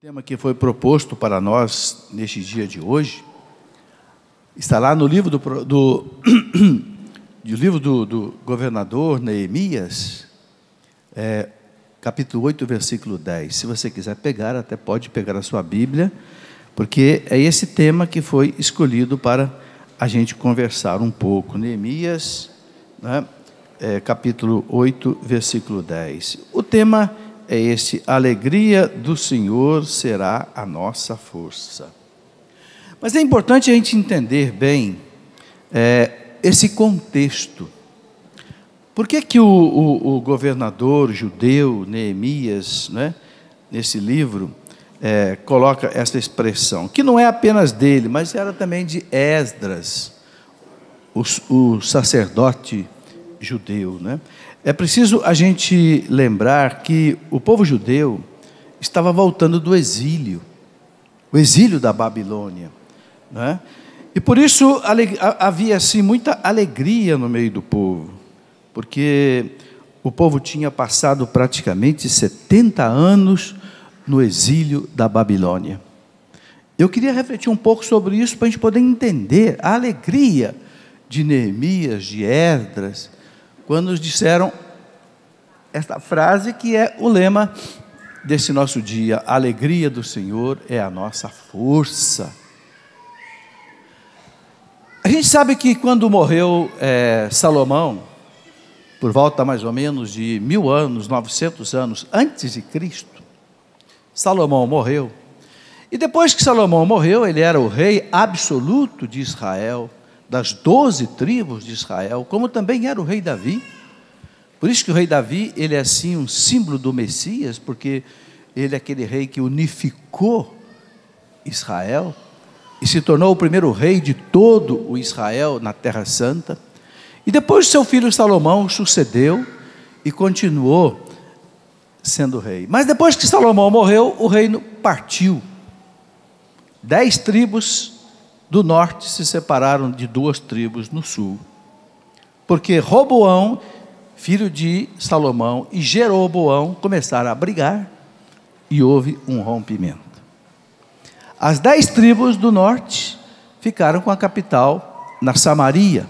tema que foi proposto para nós neste dia de hoje está lá no livro do governador Neemias, capítulo 8, versículo 10. Se você quiser pegar, até pode pegar a sua Bíblia, porque é esse tema que foi escolhido para a gente conversar um pouco. Neemias, né, capítulo 8, versículo 10. O tema é esse: a alegria do Senhor será a nossa força. Mas é importante a gente entender bem esse contexto. Por que que o governador judeu Neemias, né, nesse livro, coloca essa expressão, que não é apenas dele, mas era também de Esdras, o sacerdote judeu, né? É preciso a gente lembrar que o povo judeu estava voltando do exílio, o exílio da Babilônia, né? E por isso havia assim muita alegria no meio do povo, porque o povo tinha passado praticamente 70 anos no exílio da Babilônia. Eu queria refletir um pouco sobre isso para a gente poder entender a alegria de Neemias, de Esdras, quando nos disseram esta frase que é o lema desse nosso dia: a alegria do Senhor é a nossa força. A gente sabe que quando morreu Salomão, por volta mais ou menos de 1000 anos, 900 anos antes de Cristo, Salomão morreu. E depois que Salomão morreu, ele era o rei absoluto de Israel, das 12 tribos de Israel, como também era o rei Davi. Por isso que o rei Davi, ele é assim um símbolo do Messias, porque ele é aquele rei que unificou Israel e se tornou o primeiro rei de todo o Israel na Terra Santa. E depois seu filho Salomão sucedeu e continuou sendo rei. Mas depois que Salomão morreu, o reino partiu. 10 tribos do norte se separaram de 2 tribos no sul, porque Roboão, filho de Salomão, e Jeroboão começaram a brigar e houve um rompimento. As 10 tribos do norte ficaram com a capital na Samaria,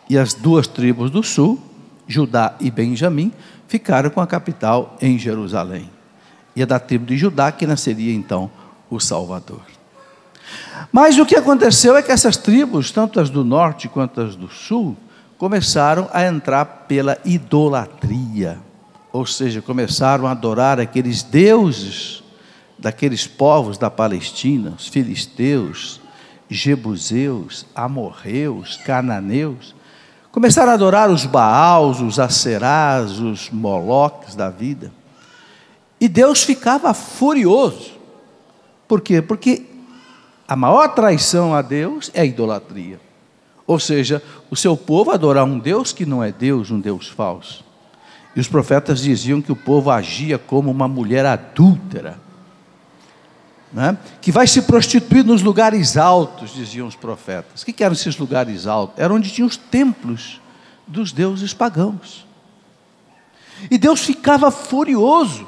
e as 2 tribos do sul, Judá e Benjamim, ficaram com a capital em Jerusalém. E é da tribo de Judá que nasceria então o Salvador. Mas o que aconteceu é que essas tribos, tanto as do norte quanto as do sul, começaram a entrar pela idolatria, ou seja, começaram a adorar aqueles deuses daqueles povos da Palestina, os filisteus, jebuseus, amorreus, cananeus. Começaram a adorar os Baals, os Aserás, os Moloques da vida. E Deus ficava furioso. Por quê? Porque a maior traição a Deus é a idolatria. Ou seja, o seu povo adorar um Deus que não é Deus, um Deus falso. E os profetas diziam que o povo agia como uma mulher adúltera, né? Que vai se prostituir nos lugares altos, diziam os profetas. O que eram esses lugares altos? Era onde tinham os templos dos deuses pagãos. E Deus ficava furioso.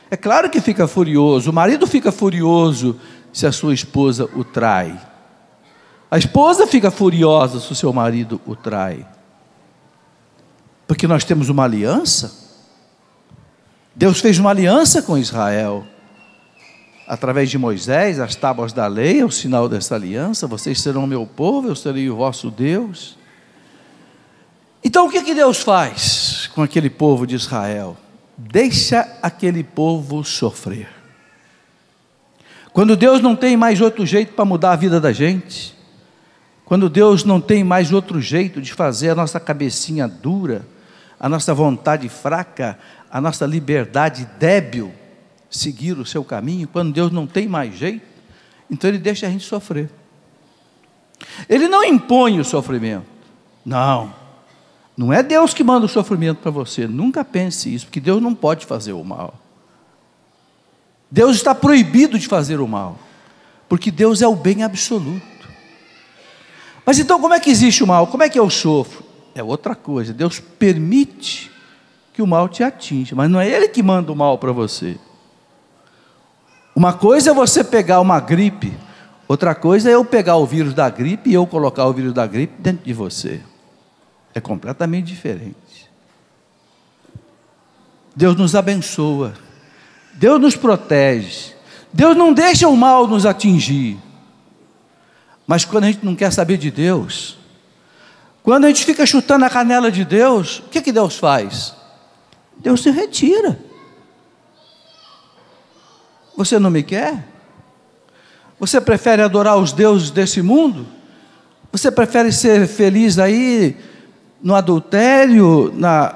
É claro que fica furioso. O marido fica furioso se a sua esposa o trai. A esposa fica furiosa se o seu marido o trai. Porque nós temos uma aliança. Deus fez uma aliança com Israel. Através de Moisés, as tábuas da lei, é o sinal dessa aliança. Vocês serão meu povo, eu serei o vosso Deus. Então o que Deus faz com aquele povo de Israel? Deixa aquele povo sofrer. Quando Deus não tem mais outro jeito para mudar a vida da gente, quando Deus não tem mais outro jeito de fazer a nossa cabecinha dura, a nossa vontade fraca, a nossa liberdade débil seguir o seu caminho, quando Deus não tem mais jeito, então Ele deixa a gente sofrer. Ele não impõe o sofrimento. Não é Deus que manda o sofrimento para você. Nunca pense isso, porque Deus não pode fazer o mal. Deus está proibido de fazer o mal, porque Deus é o bem absoluto. Mas então como é que existe o mal? Como é que eu sofro? É outra coisa. Deus permite que o mal te atinja, mas não é Ele que manda o mal para você. Uma coisa é você pegar uma gripe, outra coisa é eu pegar o vírus da gripe e eu colocar o vírus da gripe dentro de você. É completamente diferente. Deus nos abençoa, Deus nos protege, Deus não deixa o mal nos atingir. Mas quando a gente não quer saber de Deus, quando a gente fica chutando a canela de Deus, o que Deus faz? Deus se retira. Você não me quer? Você prefere adorar os deuses desse mundo? Você prefere ser feliz aí no adultério, na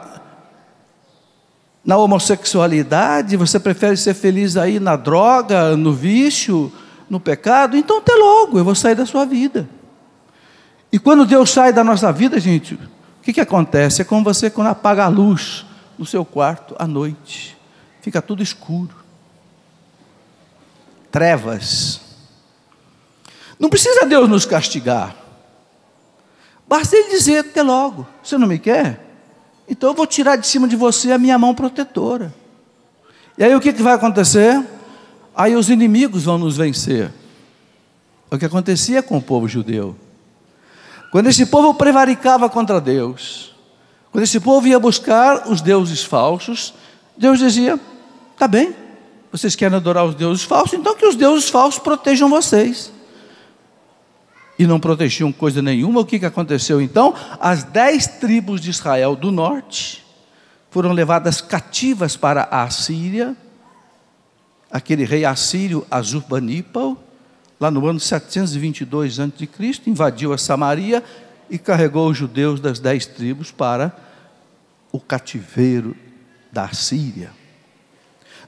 homossexualidade? Você prefere ser feliz aí na droga, no vício, no pecado? Então até logo, eu vou sair da sua vida. E quando Deus sai da nossa vida, gente, o que acontece? É como você quando apaga a luz no seu quarto à noite. Fica tudo escuro. Trevas. Não precisa Deus nos castigar. Basta Ele dizer até logo: você não me quer? Então eu vou tirar de cima de você a minha mão protetora. E aí o que vai acontecer? Aí os inimigos vão nos vencer. É o que acontecia com o povo judeu. Quando esse povo prevaricava contra Deus, quando esse povo ia buscar os deuses falsos, Deus dizia: tá bem, vocês querem adorar os deuses falsos, então que os deuses falsos protejam vocês. E não protegiam coisa nenhuma. O que aconteceu então? As 10 tribos de Israel do norte foram levadas cativas para a Assíria. Aquele rei assírio Assurbanipal, lá no ano 722 a.C., invadiu a Samaria e carregou os judeus das 10 tribos para o cativeiro da Assíria.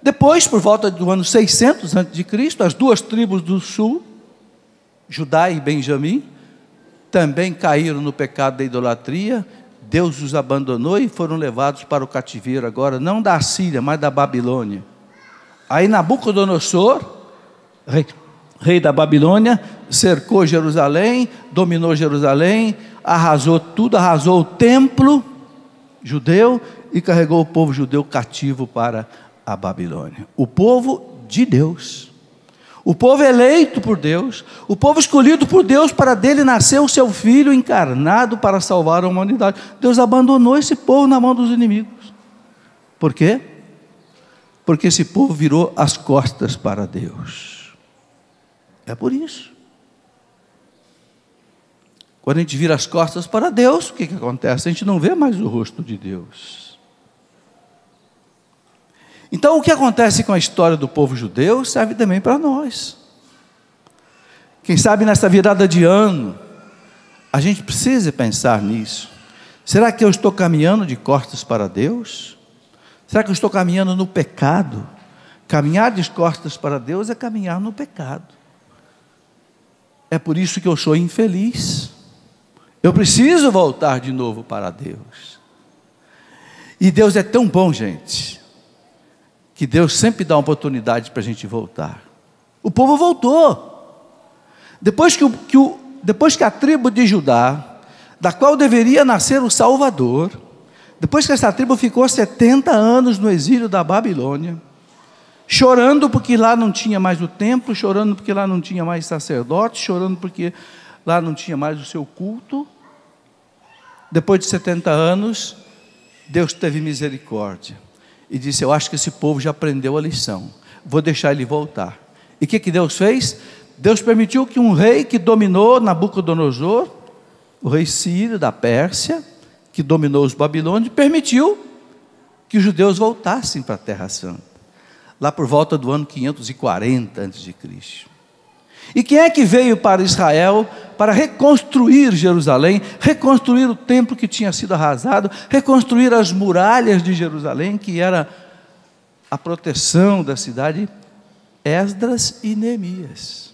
Depois, por volta do ano 600 a.C., as 2 tribos do sul, Judá e Benjamim, também caíram no pecado da idolatria. Deus os abandonou e foram levados para o cativeiro agora, não da Assíria, mas da Babilônia. Aí Nabucodonosor, rei da Babilônia, cercou Jerusalém, dominou Jerusalém, arrasou tudo, arrasou o templo judeu e carregou o povo judeu cativo para a Babilônia. O povo de Deus, o povo eleito por Deus, o povo escolhido por Deus, para dele nascer o seu filho encarnado para salvar a humanidade. Deus abandonou esse povo na mão dos inimigos. Por quê? Porque esse povo virou as costas para Deus. É por isso. Quando a gente vira as costas para Deus, o que acontece? A gente não vê mais o rosto de Deus. Então, o que acontece com a história do povo judeu serve também para nós. Quem sabe nessa virada de ano, a gente precisa pensar nisso. Será que eu estou caminhando de costas para Deus? Será que eu estou caminhando no pecado? Caminhar de costas para Deus é caminhar no pecado. É por isso que eu sou infeliz. Eu preciso voltar de novo para Deus. E Deus é tão bom, gente, que Deus sempre dá uma oportunidade para a gente voltar. O povo voltou. Depois que a tribo de Judá, da qual deveria nascer o Salvador, depois que essa tribo ficou 70 anos no exílio da Babilônia, chorando porque lá não tinha mais o templo, chorando porque lá não tinha mais sacerdote, chorando porque lá não tinha mais o seu culto, depois de 70 anos, Deus teve misericórdia e disse: eu acho que esse povo já aprendeu a lição, vou deixar ele voltar. E o que Deus fez? Deus permitiu que um rei que dominou, Nabucodonosor, o rei sírio da Pérsia, que dominou os babilônios, permitiu que os judeus voltassem para a Terra Santa, lá por volta do ano 540 a.C. E quem é que veio para Israel para reconstruir Jerusalém, reconstruir o templo que tinha sido arrasado, reconstruir as muralhas de Jerusalém, que era a proteção da cidade? Esdras e Neemias.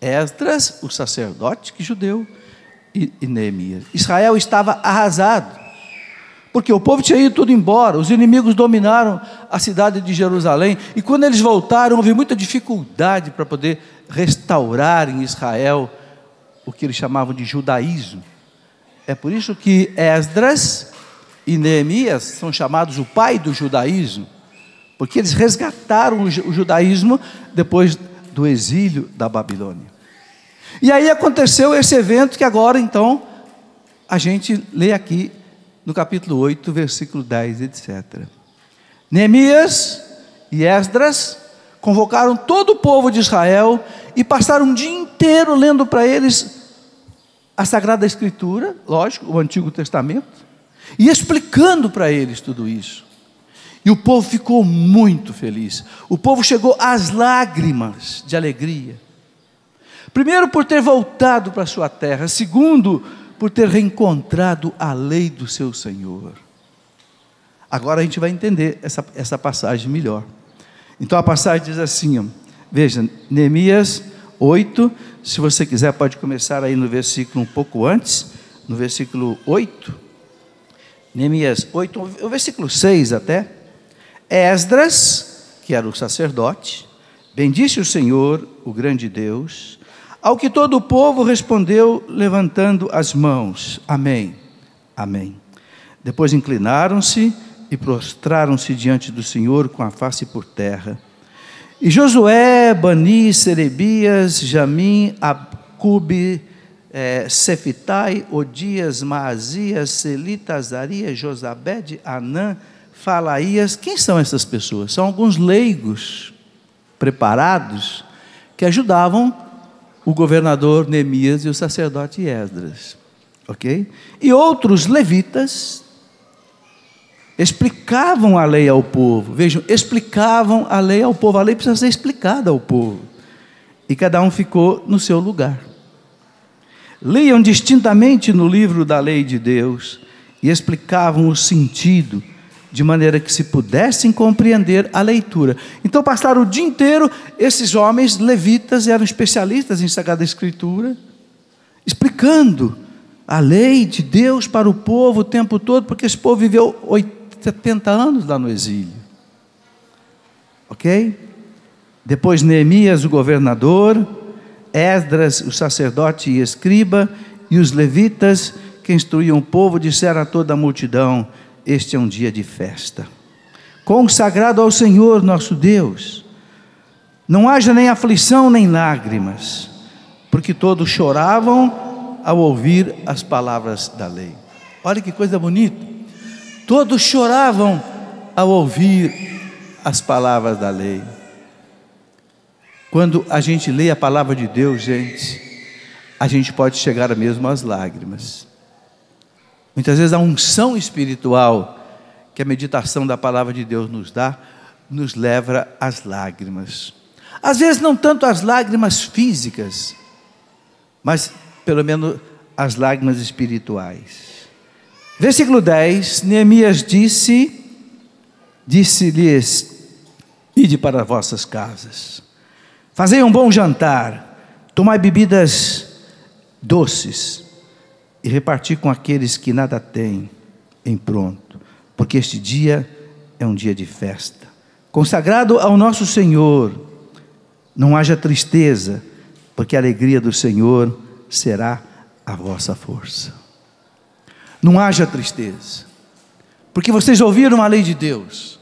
Esdras, o sacerdote que judeu, e Neemias. Israel estava arrasado, porque o povo tinha ido tudo embora, os inimigos dominaram a cidade de Jerusalém, e quando eles voltaram, houve muita dificuldade para poder restaurar em Israel o que eles chamavam de judaísmo. É por isso que Esdras e Neemias são chamados o pai do judaísmo, porque eles resgataram o judaísmo depois do exílio da Babilônia. E aí aconteceu esse evento que agora então a gente lê aqui no capítulo 8, versículo 10, etc. Neemias e Esdras convocaram todo o povo de Israel e passaram um dia inteiro lendo para eles a Sagrada Escritura, lógico, o Antigo Testamento, e explicando para eles tudo isso. E o povo ficou muito feliz. O povo chegou às lágrimas de alegria. Primeiro, por ter voltado para a sua terra. Segundo, por ter reencontrado a lei do seu Senhor. Agora a gente vai entender essa passagem melhor. Então a passagem diz assim, ó, veja, Neemias 8, se você quiser pode começar aí no versículo um pouco antes, no versículo 8, Neemias 8, o versículo 6 até. Esdras, que era o sacerdote, bendisse o Senhor, o grande Deus, ao que todo o povo respondeu levantando as mãos, amém, amém. Depois inclinaram-se e prostraram-se diante do Senhor com a face por terra. E Josué, Bani, Serebias, Jamim, Acube, Cefitai, Odias, Maazias, Selita, Azarias, Josabede, Anã, Falaías. Quem são essas pessoas? São alguns leigos preparados que ajudavam o governador Neemias e o sacerdote Esdras, ok? E outros levitas explicavam a lei ao povo. Vejam, explicavam a lei ao povo. A lei precisa ser explicada ao povo. E cada um ficou no seu lugar. Liam distintamente no livro da lei de Deus e explicavam o sentido, de maneira que se pudessem compreender a leitura. Então passaram o dia inteiro, esses homens levitas eram especialistas em Sagrada Escritura, explicando a lei de Deus para o povo o tempo todo, porque esse povo viveu 70 anos lá no exílio, ok? Depois Neemias, o governador, Esdras, o sacerdote e escriba, e os levitas que instruíam o povo, disseram a toda a multidão: este é um dia de festa, consagrado ao Senhor nosso Deus. Não haja nem aflição nem lágrimas, porque todos choravam ao ouvir as palavras da lei. Olha que coisa bonita. Todos choravam ao ouvir as palavras da lei. Quando a gente lê a palavra de Deus, gente, a gente pode chegar mesmo às lágrimas. Muitas vezes a unção espiritual que a meditação da palavra de Deus nos dá, nos leva às lágrimas. Às vezes não tanto as lágrimas físicas, mas pelo menos as lágrimas espirituais. Versículo 10, Neemias disse-lhes: ide para vossas casas, fazei um bom jantar, tomai bebidas doces, e reparti com aqueles que nada têm em pronto, porque este dia é um dia de festa, consagrado ao nosso Senhor. Não haja tristeza, porque a alegria do Senhor será a vossa força. Não haja tristeza, porque vocês ouviram a lei de Deus,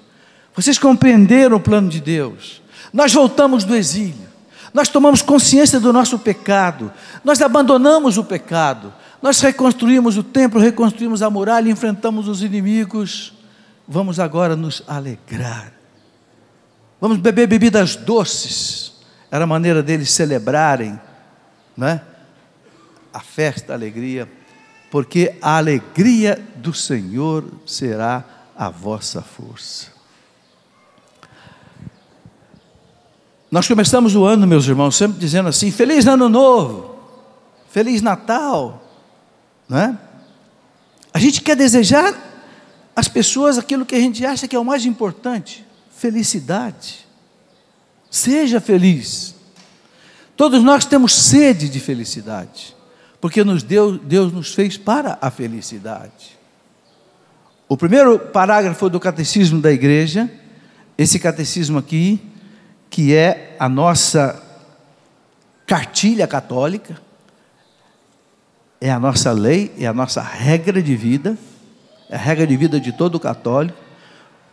vocês compreenderam o plano de Deus. Nós voltamos do exílio, nós tomamos consciência do nosso pecado, nós abandonamos o pecado, nós reconstruímos o templo, reconstruímos a muralha, enfrentamos os inimigos. Vamos agora nos alegrar, vamos beber bebidas doces. Era a maneira deles celebrarem, né? A festa, a alegria, porque a alegria do Senhor será a vossa força. Nós começamos o ano, meus irmãos, sempre dizendo assim: Feliz Ano Novo, Feliz Natal, não é? A gente quer desejar às pessoas aquilo que a gente acha que é o mais importante: felicidade. Seja feliz. Todos nós temos sede de felicidade, porque Deus nos fez para a felicidade. O primeiro parágrafo do catecismo da igreja, esse catecismo aqui, que é a nossa cartilha católica, é a nossa lei, é a nossa regra de vida, é a regra de vida de todo católico.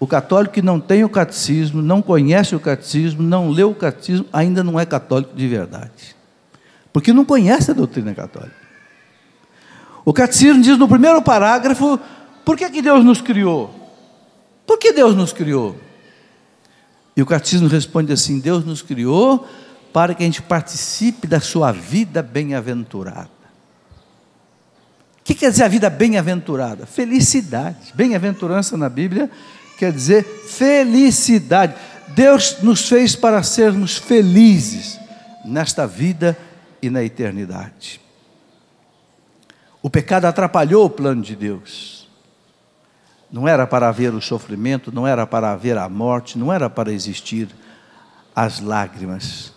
O católico que não tem o catecismo, não conhece o catecismo, não leu o catecismo, ainda não é católico de verdade. Porque não conhece a doutrina católica. O catecismo diz no primeiro parágrafo, por que Deus nos criou? Por que Deus nos criou? E o catecismo responde assim, Deus nos criou para que a gente participe da sua vida bem-aventurada. O que quer dizer a vida bem-aventurada? Felicidade. Bem-aventurança na Bíblia quer dizer felicidade. Deus nos fez para sermos felizes nesta vida e na eternidade. O pecado atrapalhou o plano de Deus. Não era para haver o sofrimento, não era para haver a morte, não era para existir as lágrimas.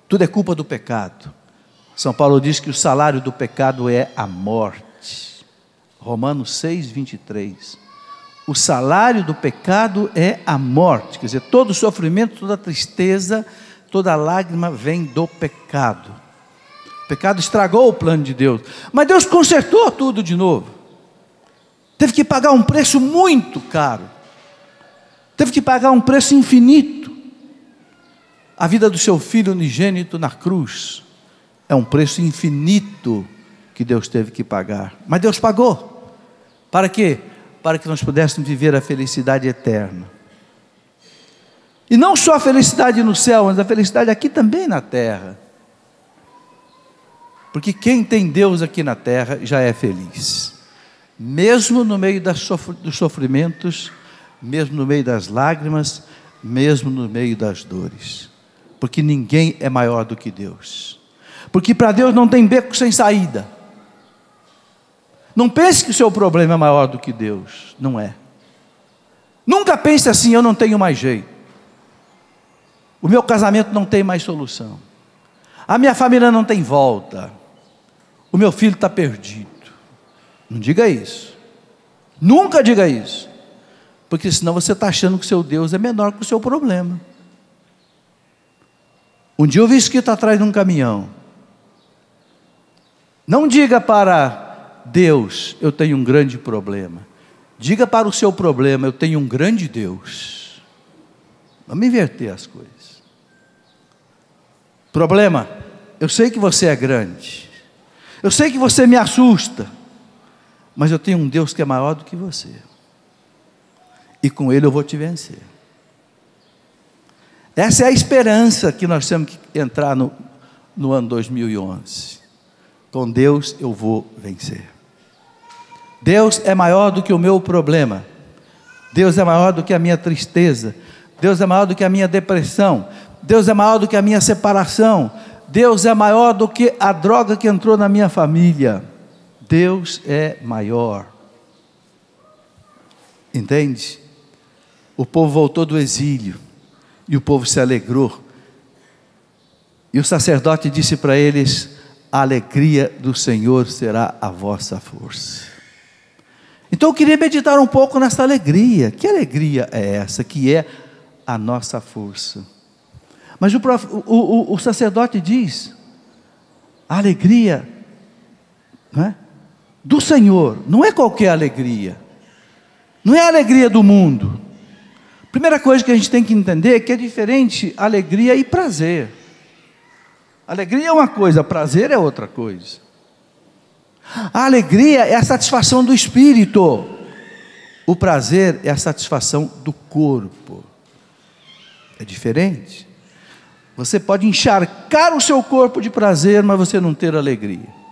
Tudo é culpa do pecado. São Paulo diz que o salário do pecado é a morte. Romanos 6, 23. O salário do pecado é a morte. Quer dizer, todo o sofrimento, toda a tristeza, toda a lágrima vem do pecado. O pecado estragou o plano de Deus. Mas Deus consertou tudo de novo. Teve que pagar um preço muito caro. Teve que pagar um preço infinito. A vida do seu filho unigênito na cruz é um preço infinito que Deus teve que pagar. Mas Deus pagou. Para quê? Para que nós pudéssemos viver a felicidade eterna. E não só a felicidade no céu, mas a felicidade aqui também na terra. Porque quem tem Deus aqui na terra já é feliz. Mesmo no meio dos sofrimentos, mesmo no meio das lágrimas, mesmo no meio das dores. Porque ninguém é maior do que Deus. Porque para Deus não tem beco sem saída. Não pense que o seu problema é maior do que Deus. Não é. Nunca pense assim, eu não tenho mais jeito. O meu casamento não tem mais solução. A minha família não tem volta. O meu filho está perdido. Não diga isso. Nunca diga isso. Porque senão você está achando que o seu Deus é menor que o seu problema. Um dia eu vi escrito atrás de um caminhão. Não diga para Deus, eu tenho um grande problema. Diga para o seu problema, eu tenho um grande Deus. Vamos inverter as coisas. Problema, eu sei que você é grande. Eu sei que você me assusta. Mas eu tenho um Deus que é maior do que você. E com Ele eu vou te vencer. Essa é a esperança que nós temos que entrar no ano 2011. Com Deus eu vou vencer. Deus é maior do que o meu problema. Deus é maior do que a minha tristeza. Deus é maior do que a minha depressão. Deus é maior do que a minha separação. Deus é maior do que a droga que entrou na minha família. Deus é maior. Entende? O povo voltou do exílio. E o povo se alegrou. E o sacerdote disse para eles: a alegria do Senhor será a vossa força. Então eu queria meditar um pouco nessa alegria. Que alegria é essa? Que é a nossa força. Mas o sacerdote diz: a alegria, não é? Do Senhor, não é qualquer alegria. Não é a alegria do mundo. Primeira coisa que a gente tem que entender é que é diferente alegria e prazer. Alegria é uma coisa, prazer é outra coisa. A alegria é a satisfação do espírito. O prazer é a satisfação do corpo. É diferente. Você pode encharcar o seu corpo de prazer, mas você não ter alegria.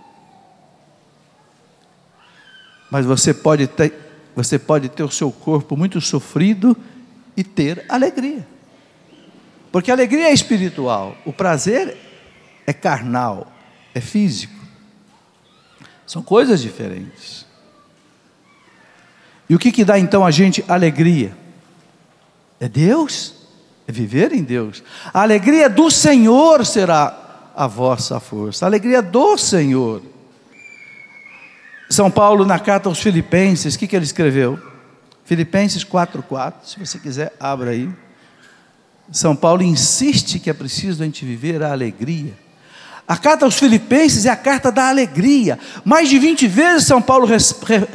Mas você pode ter o seu corpo muito sofrido e ter alegria. Porque a alegria é espiritual. O prazer é carnal, é físico. São coisas diferentes. E o que dá então a gente alegria? É Deus, é viver em Deus. A alegria do Senhor será a vossa força. A alegria do Senhor. São Paulo, na carta aos Filipenses, o que ele escreveu? Filipenses 4:4, se você quiser, abra aí. São Paulo insiste que é preciso a gente viver a alegria. A carta aos Filipenses é a carta da alegria. Mais de 20 vezes São Paulo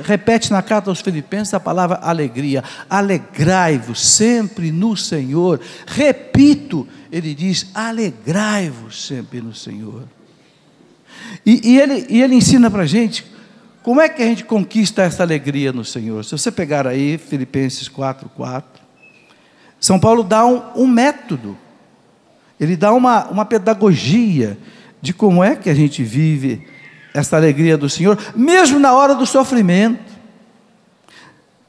repete na carta aos Filipenses a palavra alegria. Alegrai-vos sempre no Senhor. Repito, ele diz, alegrai-vos sempre no Senhor. E ele ensina para a gente como é que a gente conquista essa alegria no Senhor. Se você pegar aí Filipenses 4:4, São Paulo dá um método. Ele dá uma pedagogia de como é que a gente vive essa alegria do Senhor, mesmo na hora do sofrimento.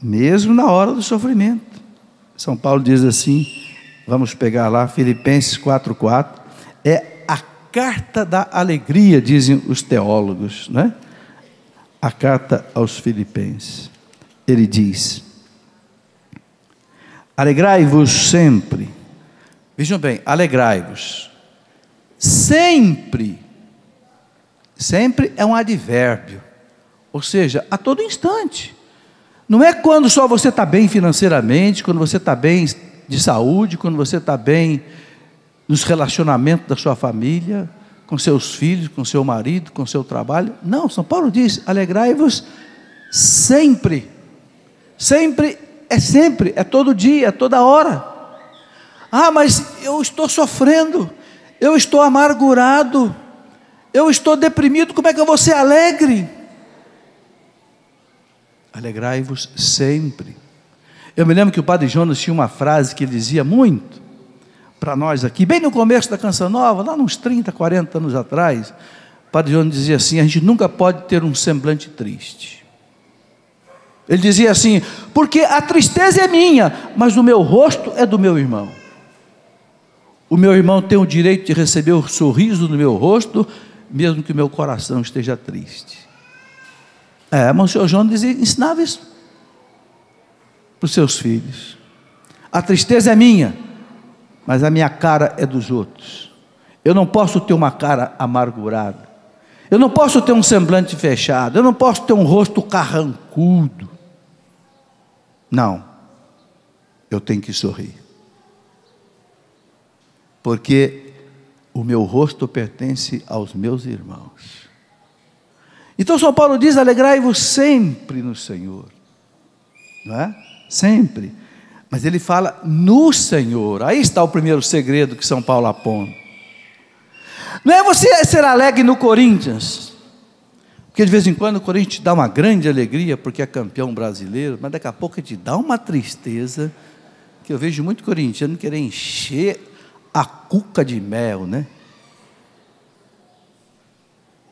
Mesmo na hora do sofrimento. São Paulo diz assim, vamos pegar lá, Filipenses 4:4, é a carta da alegria, dizem os teólogos, né? A carta aos Filipenses. Ele diz, alegrai-vos sempre. Vejam bem, alegrai-vos. Sempre. Sempre é um advérbio. Ou seja, a todo instante. Não é quando só você está bem financeiramente, quando você está bem de saúde, quando você está bem nos relacionamentos da sua família, com seus filhos, com seu marido, com seu trabalho. Não, São Paulo diz, alegrai-vos sempre. Sempre, é todo dia, é toda hora. Ah, mas eu estou sofrendo, eu estou amargurado, eu estou deprimido, como é que eu vou ser alegre? Alegrai-vos sempre. Eu me lembro que o Padre Jonas tinha uma frase que ele dizia muito para nós aqui, bem no começo da Canção Nova, lá uns 30, 40 anos atrás. O Padre Jonas dizia assim, a gente nunca pode ter um semblante triste. Ele dizia assim, porque a tristeza é minha, mas o meu rosto é do meu irmão. O meu irmão tem o direito de receber o sorriso no meu rosto, mesmo que o meu coração esteja triste. Mas o senhor Jonas ensinava isso para os seus filhos. A tristeza é minha, mas a minha cara é dos outros. Eu não posso ter uma cara amargurada. Eu não posso ter um semblante fechado. Eu não posso ter um rosto carrancudo. Não. Eu tenho que sorrir. Porque o meu rosto pertence aos meus irmãos. Então São Paulo diz, alegrai-vos sempre no Senhor. Não é? Sempre. Mas ele fala no Senhor. Aí está o primeiro segredo que São Paulo aponta. Não é você ser alegre no Corinthians, porque de vez em quando o Corinthians te dá uma grande alegria porque é campeão brasileiro, mas daqui a pouco te dá uma tristeza, que eu vejo muito corintiano querer encher a cuca de mel, né?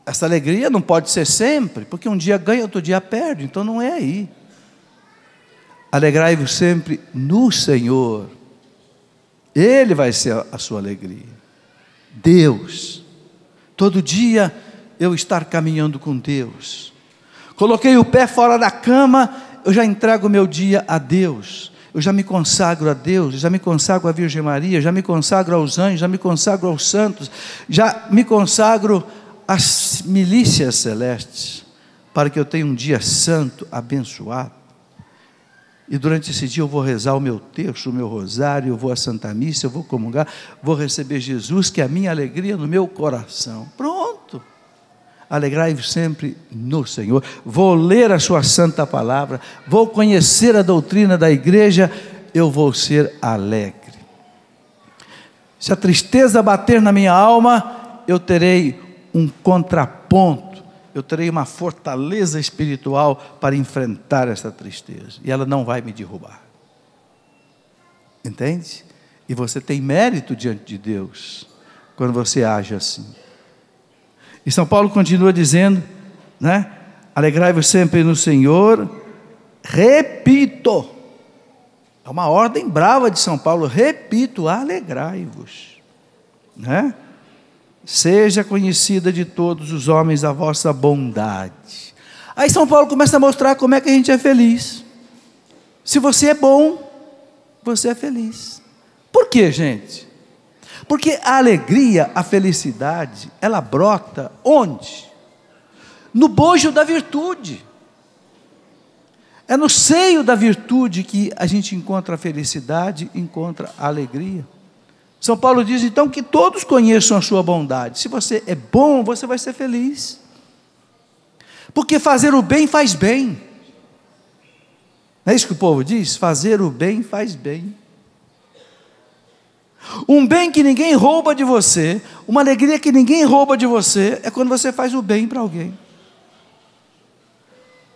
Essa alegria não pode ser sempre, porque um dia ganha, outro dia perde, então não é aí. Alegrai-vos sempre no Senhor. Ele vai ser a sua alegria. Deus. Todo dia eu estar caminhando com Deus. Coloquei o pé fora da cama, eu já entrego o meu dia a Deus. Eu já me consagro a Deus, já me consagro à Virgem Maria, já me consagro aos anjos, já me consagro aos santos, já me consagro às milícias celestes, para que eu tenha um dia santo, abençoado. E durante esse dia eu vou rezar o meu terço, o meu rosário, eu vou à Santa Missa, eu vou comungar, vou receber Jesus, que é a minha alegria no meu coração. Pronto. Alegrai-vos sempre no Senhor. Vou ler a sua santa palavra, vou conhecer a doutrina da igreja, eu vou ser alegre. Se a tristeza bater na minha alma, eu terei um contraponto, eu terei uma fortaleza espiritual para enfrentar essa tristeza, e ela não vai me derrubar. Entende? E você tem mérito diante de Deus quando você age assim. E São Paulo continua dizendo, né? Alegrai-vos sempre no Senhor. Repito, é uma ordem brava de São Paulo. Repito, alegrai-vos, né? Seja conhecida de todos os homens a vossa bondade. Aí São Paulo começa a mostrar como é que a gente é feliz. Se você é bom, você é feliz. Por quê, gente? Porque a alegria, a felicidade, ela brota onde? No bojo da virtude. É no seio da virtude que a gente encontra a felicidade, encontra a alegria. São Paulo diz então que todos conheçam a sua bondade. Se você é bom, você vai ser feliz. Porque fazer o bem faz bem. Não é isso que o povo diz? Fazer o bem faz bem. Um bem que ninguém rouba de você, uma alegria que ninguém rouba de você, é quando você faz o bem para alguém.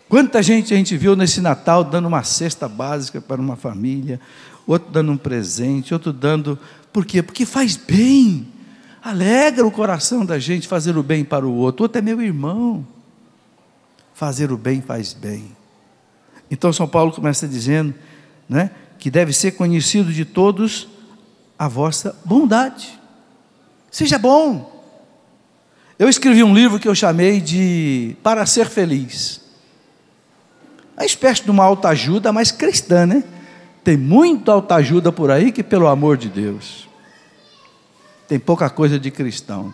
Quanta gente a gente viu nesse Natal dando uma cesta básica para uma família, outro dando um presente, outro dando... Por quê? Porque faz bem, alegra o coração da gente fazer o bem para o outro. O outro é meu irmão. Fazer o bem faz bem. Então São Paulo começa dizendo, né, que deve ser conhecido de todos a vossa bondade. Seja bom. Eu escrevi um livro que eu chamei de Para Ser Feliz. Uma espécie de uma autoajuda, mas cristã, né? Tem muita autoajuda por aí que, pelo amor de Deus, tem pouca coisa de cristão.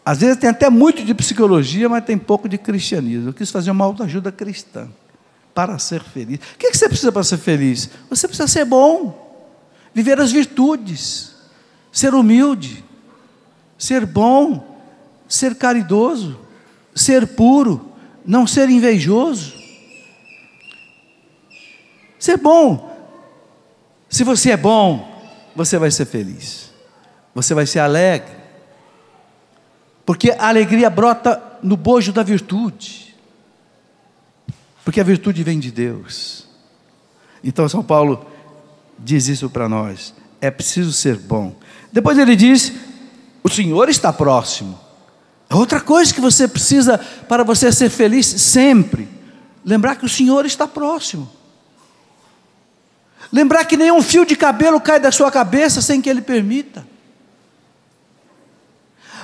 Às vezes tem até muito de psicologia, mas tem pouco de cristianismo. Eu quis fazer uma autoajuda cristã, para ser feliz. O que você precisa para ser feliz? Você precisa ser bom, viver as virtudes, ser humilde, ser bom, ser caridoso, ser puro, não ser invejoso. Ser bom. Se você é bom, você vai ser feliz. Você vai ser alegre. Porque a alegria brota no bojo da virtude. Porque a virtude vem de Deus. Então São Paulo diz isso para nós. É preciso ser bom. Depois ele diz, o Senhor está próximo. É outra coisa que você precisa para você ser feliz sempre. Lembrar que o Senhor está próximo. Lembrar que nenhum fio de cabelo cai da sua cabeça sem que Ele permita.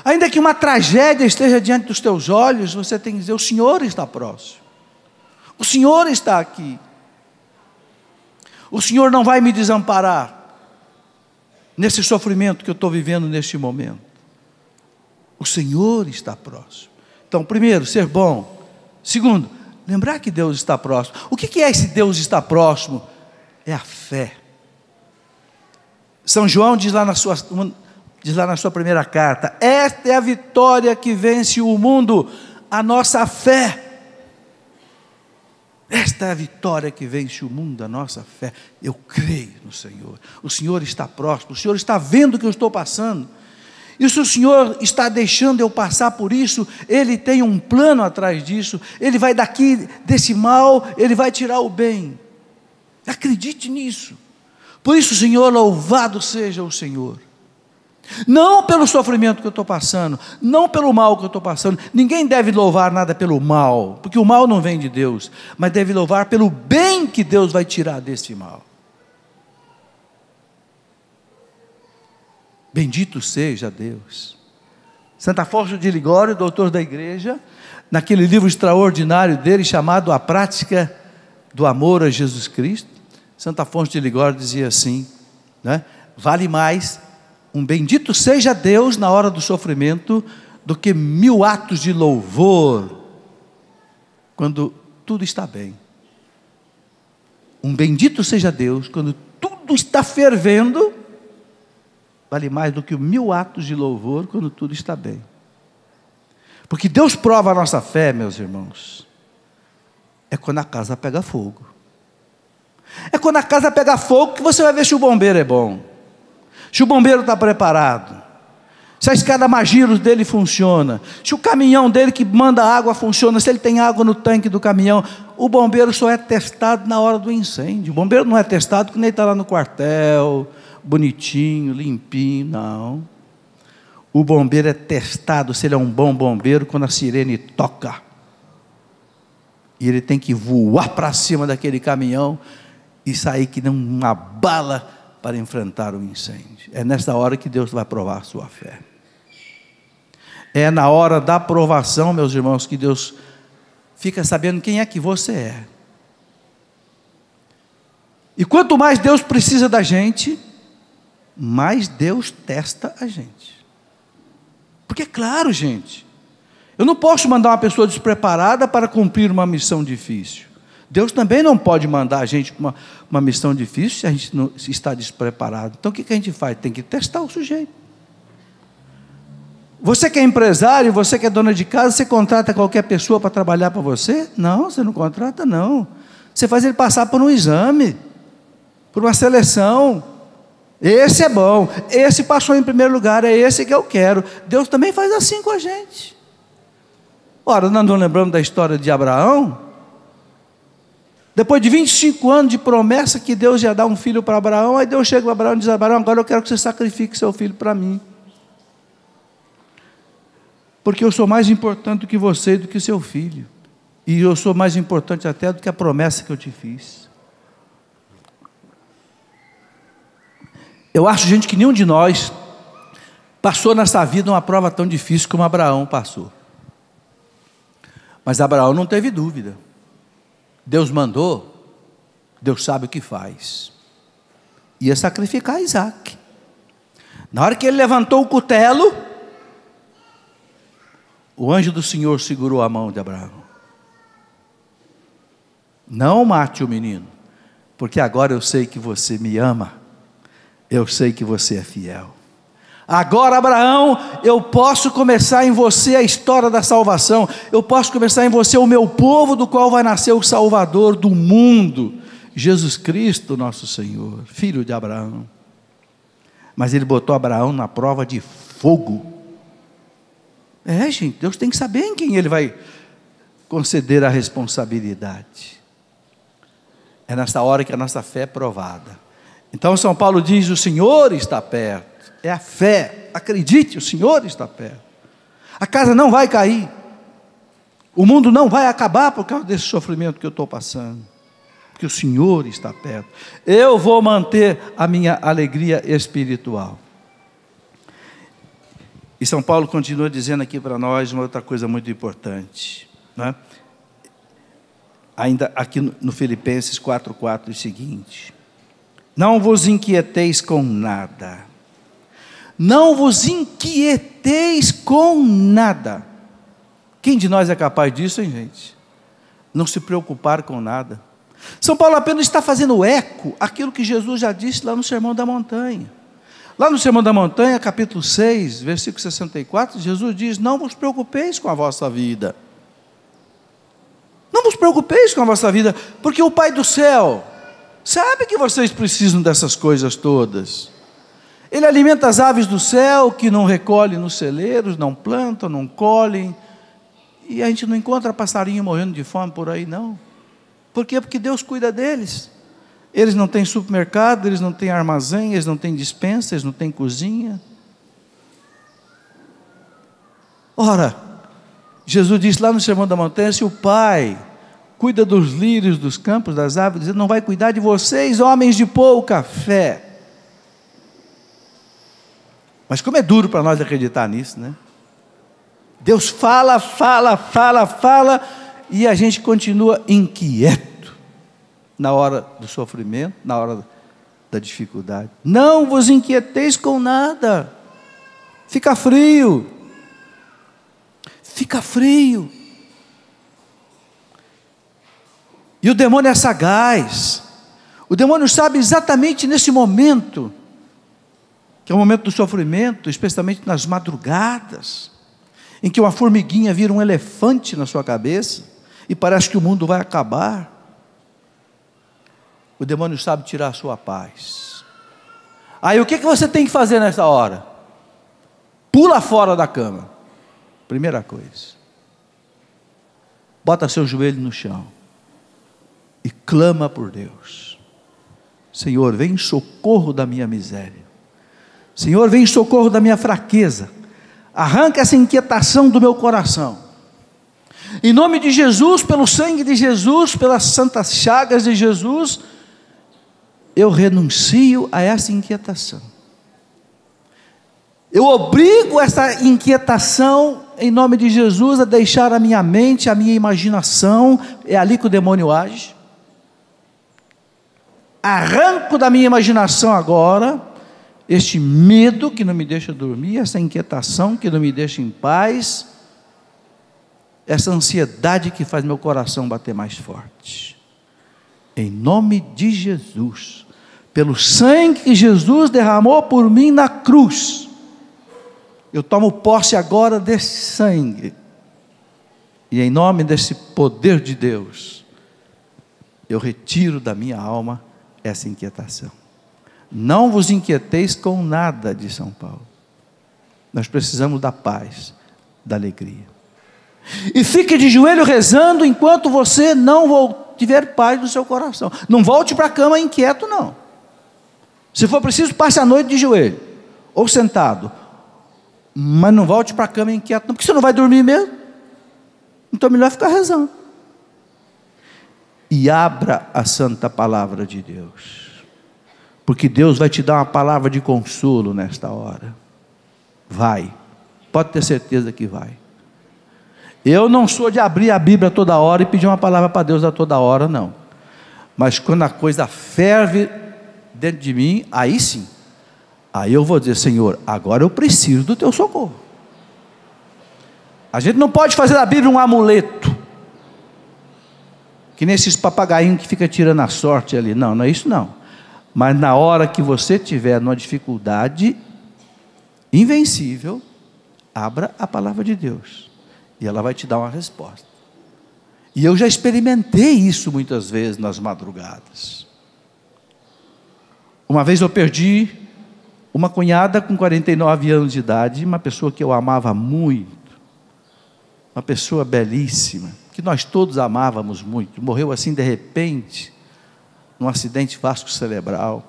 Ainda que uma tragédia esteja diante dos teus olhos, você tem que dizer, o Senhor está próximo. O Senhor está aqui. O Senhor não vai me desamparar nesse sofrimento que eu estou vivendo neste momento. O Senhor está próximo. Então, primeiro, ser bom. Segundo, lembrar que Deus está próximo. O que é esse Deus está próximo? É a fé. São João diz lá na sua primeira carta, esta é a vitória que vence o mundo, a nossa fé. Esta é a vitória que vence o mundo, a nossa fé. Eu creio no Senhor. O Senhor está próximo, o Senhor está vendo o que eu estou passando. E se o Senhor está deixando eu passar por isso, Ele tem um plano atrás disso. Ele vai daqui, desse mal, Ele vai tirar o bem. Acredite nisso. Por isso, Senhor, louvado seja o Senhor. Não pelo sofrimento que eu estou passando, não pelo mal que eu estou passando. Ninguém deve louvar nada pelo mal, porque o mal não vem de Deus, mas deve louvar pelo bem que Deus vai tirar desse mal. Bendito seja Deus. Santo Afonso de Ligório, doutor da igreja, naquele livro extraordinário dele chamado A Prática do Amor a Jesus Cristo, Santo Afonso de Ligório dizia assim, né? Vale mais um bendito seja Deus na hora do sofrimento do que 1000 atos de louvor quando tudo está bem. Um bendito seja Deus quando tudo está fervendo, vale mais do que 1000 atos de louvor quando tudo está bem. Porque Deus prova a nossa fé, meus irmãos, é quando a casa pega fogo. É quando a casa pega fogo que você vai ver se o bombeiro é bom, se o bombeiro está preparado, se a escada Magiros dele funciona, se o caminhão dele que manda água funciona, se ele tem água no tanque do caminhão. O bombeiro só é testado na hora do incêndio. O bombeiro não é testado quando ele está lá no quartel, bonitinho, limpinho, não. O bombeiro é testado se ele é um bom bombeiro quando a sirene toca. E ele tem que voar para cima daquele caminhão e sair que nem uma bala para enfrentar o incêndio. É nessa hora que Deus vai provar a sua fé. É na hora da provação, meus irmãos, que Deus fica sabendo quem é que você é. E quanto mais Deus precisa da gente, mais Deus testa a gente. Porque é claro, gente, eu não posso mandar uma pessoa despreparada para cumprir uma missão difícil. Deus também não pode mandar a gente para uma missão difícil se a gente não está despreparado. Então o que a gente faz? Tem que testar o sujeito. Você que é empresário, você que é dona de casa, você contrata qualquer pessoa para trabalhar para você? Não, você não contrata não. Você faz ele passar por um exame, por uma seleção. Esse é bom, esse passou em primeiro lugar, é esse que eu quero. Deus também faz assim com a gente. Ora, nós não lembramos da história de Abraão? Depois de 25 anos de promessa que Deus ia dar um filho para Abraão, aí Deus chega para Abraão e diz: Abraão, agora eu quero que você sacrifique seu filho para mim. Porque eu sou mais importante do que você e do que seu filho. E eu sou mais importante até do que a promessa que eu te fiz. Eu acho, gente, que nenhum de nós passou nessa vida uma prova tão difícil como Abraão passou. Mas Abraão não teve dúvida. Deus mandou, Deus sabe o que faz. Ia sacrificar Isaac. Na hora que ele levantou o cutelo, o anjo do Senhor segurou a mão de Abraão. Não mate o menino, porque agora eu sei que você me ama, eu sei que você é fiel. Agora, Abraão, eu posso começar em você a história da salvação, eu posso começar em você o meu povo, do qual vai nascer o Salvador do mundo, Jesus Cristo, nosso Senhor, filho de Abraão. Mas ele botou Abraão na prova de fogo. Gente, Deus tem que saber em quem ele vai conceder a responsabilidade. É nessa hora que a nossa fé é provada. Então São Paulo diz: o Senhor está perto. É a fé, acredite, o Senhor está perto. A casa não vai cair, o mundo não vai acabar por causa desse sofrimento que eu estou passando, porque o Senhor está perto. Eu vou manter a minha alegria espiritual. E São Paulo continua dizendo aqui para nós uma outra coisa muito importante, não é? Ainda aqui no Filipenses 4:4 e seguinte: não vos inquieteis com nada. Não vos inquieteis com nada. Quem de nós é capaz disso, hein, gente? Não se preocupar com nada. São Paulo apenas está fazendo eco aquilo que Jesus já disse lá no Sermão da Montanha. Lá no Sermão da Montanha, capítulo 6, versículo 64, Jesus diz: não vos preocupeis com a vossa vida. Não vos preocupeis com a vossa vida, porque o Pai do céu sabe que vocês precisam dessas coisas todas. Ele alimenta as aves do céu, que não recolhem nos celeiros, não plantam, não colhem, e a gente não encontra passarinho morrendo de fome por aí, não. Por quê? Porque Deus cuida deles. Eles não têm supermercado, eles não têm armazém, eles não têm despensa, eles não têm cozinha. Ora, Jesus disse lá no Sermão da Montanha: se o Pai cuida dos lírios dos campos, das aves, Ele não vai cuidar de vocês, homens de pouca fé. Mas como é duro para nós acreditar nisso, né? Deus fala, e a gente continua inquieto na hora do sofrimento, na hora da dificuldade. Não vos inquieteis com nada. Fica frio. Fica frio. E o demônio é sagaz. O demônio sabe exatamente nesse momento, que é o momento do sofrimento, especialmente nas madrugadas, em que uma formiguinha vira um elefante na sua cabeça, e parece que o mundo vai acabar. O demônio sabe tirar a sua paz. Aí o que você tem que fazer nessa hora? Pula fora da cama. Primeira coisa. Bota seu joelho no chão e clama por Deus. Senhor, vem em socorro da minha miséria. Senhor, vem em socorro da minha fraqueza. Arranca essa inquietação do meu coração. Em nome de Jesus, pelo sangue de Jesus, pelas santas chagas de Jesus, eu renuncio a essa inquietação. Eu obrigo essa inquietação, em nome de Jesus, a deixar a minha mente, a minha imaginação. É ali que o demônio age. Arranco da minha imaginação agora este medo que não me deixa dormir, essa inquietação que não me deixa em paz, essa ansiedade que faz meu coração bater mais forte. em nome de Jesus, pelo sangue que Jesus derramou por mim na cruz, eu tomo posse agora desse sangue, e em nome desse poder de Deus, eu retiro da minha alma essa inquietação. Não vos inquieteis com nada, diz São Paulo. Nós precisamos da paz, da alegria. E fique de joelho rezando enquanto você não tiver paz no seu coração. Não volte para a cama inquieto, não. Se for preciso, passe a noite de joelho, ou sentado. Mas não volte para a cama inquieto, não, porque você não vai dormir mesmo. Então é melhor ficar rezando. E abra a santa palavra de Deus. Porque Deus vai te dar uma palavra de consolo nesta hora. Vai. Pode ter certeza que vai. Eu não sou de abrir a Bíblia toda hora e pedir uma palavra para Deus a toda hora, não. Mas quando a coisa ferve dentro de mim, aí sim. Aí eu vou dizer: Senhor, agora eu preciso do teu socorro. A gente não pode fazer da Bíblia um amuleto, que nem esses papagainhos que ficam tirando a sorte ali. Não, não é isso não. Mas na hora que você tiver numa dificuldade invencível, abra a palavra de Deus, e ela vai te dar uma resposta. E eu já experimentei isso muitas vezes nas madrugadas. Uma vez eu perdi uma cunhada com 49 anos de idade, uma pessoa que eu amava muito, uma pessoa belíssima, que nós todos amávamos muito, morreu assim de repente, num acidente vasculocerebral.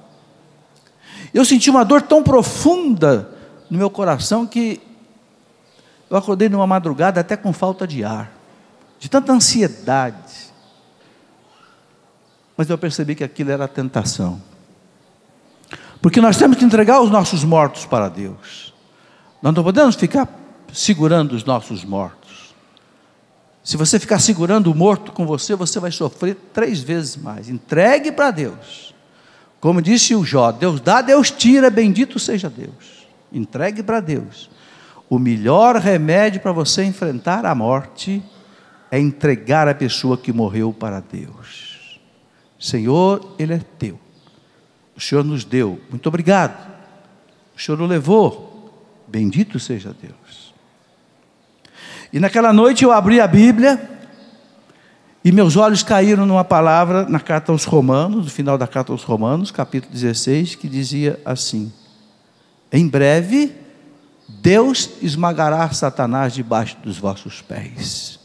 Eu senti uma dor tão profunda no meu coração que eu acordei numa madrugada até com falta de ar, de tanta ansiedade. Mas eu percebi que aquilo era tentação, porque nós temos que entregar os nossos mortos para Deus. Nós não podemos ficar segurando os nossos mortos. Se você ficar segurando o morto com você, você vai sofrer 3 vezes mais. Entregue para Deus. Como disse o Jó: Deus dá, Deus tira, bendito seja Deus. Entregue para Deus. O melhor remédio para você enfrentar a morte é entregar a pessoa que morreu para Deus. Senhor, Ele é teu. O Senhor nos deu, muito obrigado. O Senhor o levou, bendito seja Deus. E naquela noite eu abri a Bíblia, e meus olhos caíram numa palavra na carta aos Romanos, no final da carta aos Romanos, capítulo 16, que dizia assim: em breve, Deus esmagará Satanás debaixo dos vossos pés.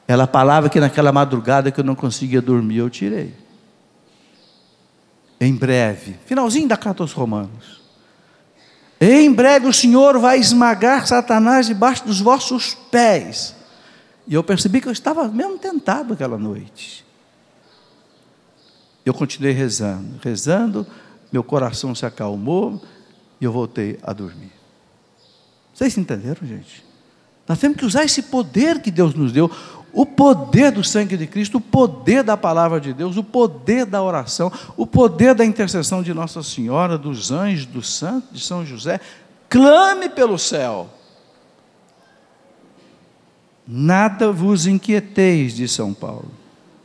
Aquela palavra que naquela madrugada que eu não conseguia dormir, eu tirei. Em breve, finalzinho da carta aos Romanos. Em breve o Senhor vai esmagar Satanás debaixo dos vossos pés. E eu percebi que eu estava mesmo tentado aquela noite. Eu continuei rezando, meu coração se acalmou, e eu voltei a dormir. Vocês entenderam, gente? Nós temos que usar esse poder que Deus nos deu, o poder do sangue de Cristo, o poder da palavra de Deus, o poder da oração, o poder da intercessão de Nossa Senhora, dos anjos, dos santos, de São José. Clame pelo céu. Nada vos inquieteis, diz São Paulo.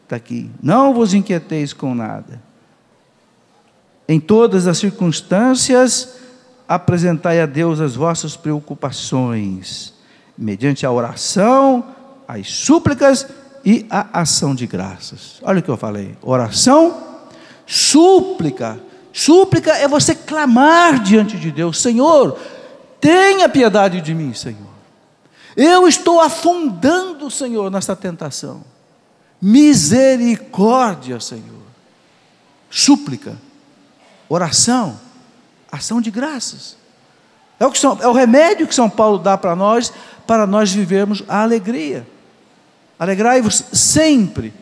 Está aqui. Não vos inquieteis com nada. Em todas as circunstâncias, apresentai a Deus as vossas preocupações, mediante a oração, as súplicas e a ação de graças. Olha o que eu falei: oração, súplica. Súplica é você clamar diante de Deus: Senhor, tenha piedade de mim, Senhor. Eu estou afundando, Senhor, nessa tentação. Misericórdia, Senhor. Súplica, oração, ação de graças. É o remédio que São Paulo dá para nós vivermos a alegria. Alegrai-vos sempre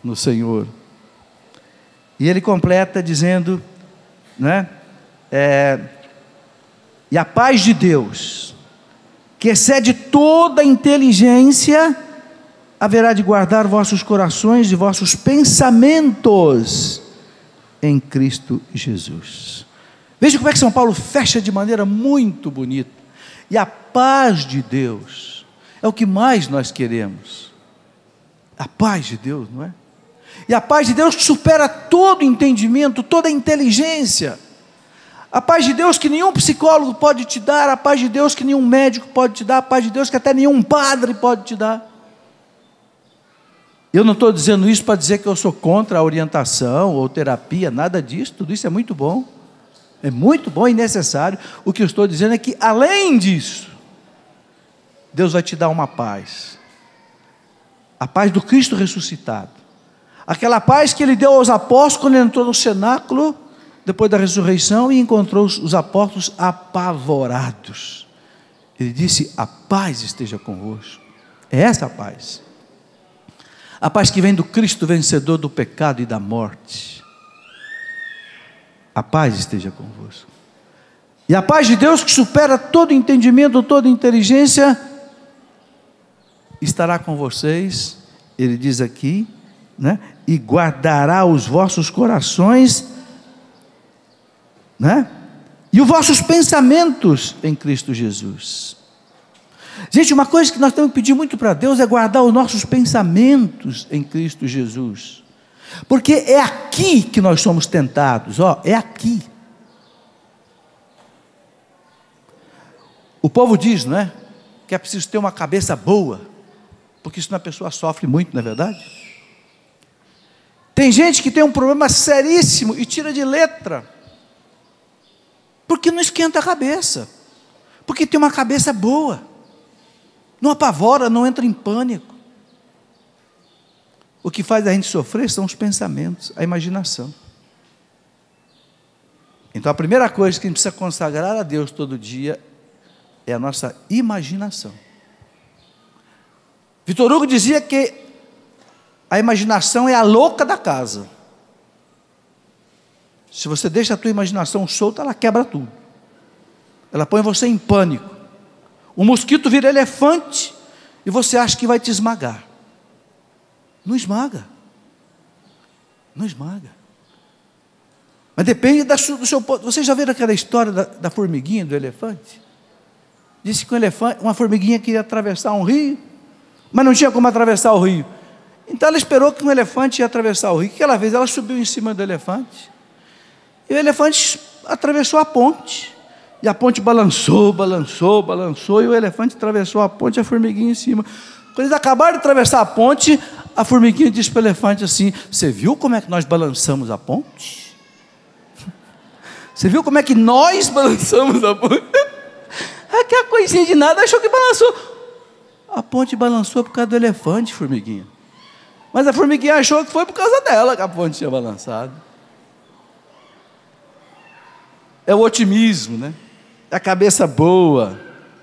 no Senhor. E ele completa dizendo, né? E a paz de Deus, que excede toda a inteligência, haverá de guardar vossos corações e vossos pensamentos em Cristo Jesus. Veja como é que São Paulo fecha de maneira muito bonita. E a paz de Deus é o que mais nós queremos. A paz de Deus, não é? E a paz de Deus que supera todo entendimento, toda inteligência. A paz de Deus que nenhum psicólogo pode te dar, a paz de Deus que nenhum médico pode te dar, a paz de Deus que até nenhum padre pode te dar. Eu não estou dizendo isso para dizer que eu sou contra a orientação ou terapia, nada disso, tudo isso é muito bom e necessário. O que eu estou dizendo é que, além disso, Deus vai te dar uma paz, a paz do Cristo ressuscitado, aquela paz que Ele deu aos apóstolos quando Ele entrou no cenáculo, depois da ressurreição, e encontrou os apóstolos apavorados. Ele disse: a paz esteja convosco. É essa a paz. A paz que vem do Cristo vencedor do pecado e da morte. A paz esteja convosco. E a paz de Deus que supera todo entendimento, toda inteligência, estará com vocês, ele diz aqui, né? E guardará os vossos corações, né? E os vossos pensamentos em Cristo Jesus. Gente, uma coisa que nós temos que pedir muito para Deus é guardar os nossos pensamentos em Cristo Jesus, porque é aqui que nós somos tentados, é aqui. O povo diz, não é? Que é preciso ter uma cabeça boa, porque senão a pessoa sofre muito, não é verdade? Tem gente que tem um problema seríssimo e tira de letra, porque não esquenta a cabeça, porque tem uma cabeça boa. Não apavora, não entra em pânico. O que faz a gente sofrer são os pensamentos, a imaginação. Então a primeira coisa que a gente precisa consagrar a Deus todo dia é a nossa imaginação. Vitor Hugo dizia que a imaginação é a louca da casa. Se você deixa a tua imaginação solta, ela quebra tudo. Ela põe você em pânico. O mosquito vira elefante e você acha que vai te esmagar. Não esmaga. Não esmaga. Mas depende do seu ponto. Vocês já viram aquela história da formiguinha, do elefante? Disse que uma formiguinha queria atravessar um rio, mas não tinha como atravessar o rio. Então ela esperou que um elefante ia atravessar o rio. O que ela fez? Ela subiu em cima do elefante. E o elefante atravessou a ponte. E a ponte balançou, e o elefante atravessou a ponte e a formiguinha em cima. Quando eles acabaram de atravessar a ponte, a formiguinha disse para o elefante assim: você viu como é que nós balançamos a ponte? Você viu como é que nós balançamos a ponte? Aquela coisinha de nada, achou que balançou. A ponte balançou por causa do elefante, formiguinha. Mas a formiguinha achou que foi por causa dela que a ponte tinha balançado. É o otimismo, né? A cabeça boa,